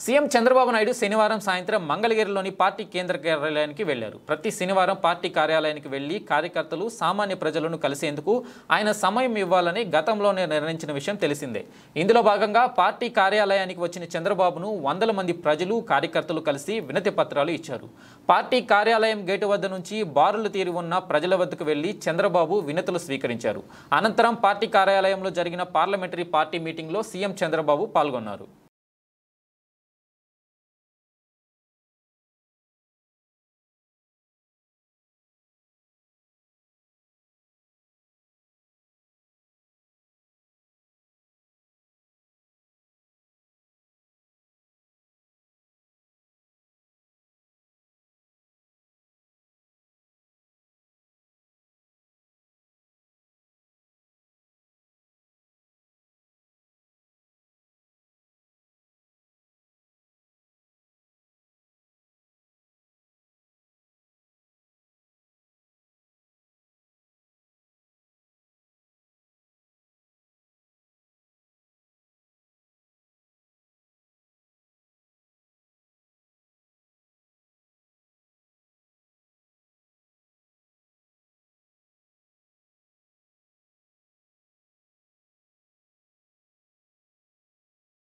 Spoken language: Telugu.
సీఎం చంద్రబాబు నాయుడు శనివారం సాయంత్రం మంగళగిరిలోని పార్టీ కేంద్ర కార్యాలయానికి వెళ్లారు. ప్రతి శనివారం పార్టీ కార్యాలయానికి వెళ్లి కార్యకర్తలు, సామాన్య ప్రజలను కలిసేందుకు ఆయన సమయం ఇవ్వాలని గతంలోనే నిర్ణయించిన విషయం తెలిసిందే. ఇందులో భాగంగా పార్టీ కార్యాలయానికి వచ్చిన చంద్రబాబును వందల మంది ప్రజలు, కార్యకర్తలు కలిసి వినతి పత్రాలు ఇచ్చారు. పార్టీ కార్యాలయం గేటు వద్ద నుంచి బారులు తీరి ఉన్న ప్రజల వద్దకు వెళ్లి చంద్రబాబు వినతులు స్వీకరించారు. అనంతరం పార్టీ కార్యాలయంలో జరిగిన పార్లమెంటరీ పార్టీ మీటింగ్లో సీఎం చంద్రబాబు పాల్గొన్నారు.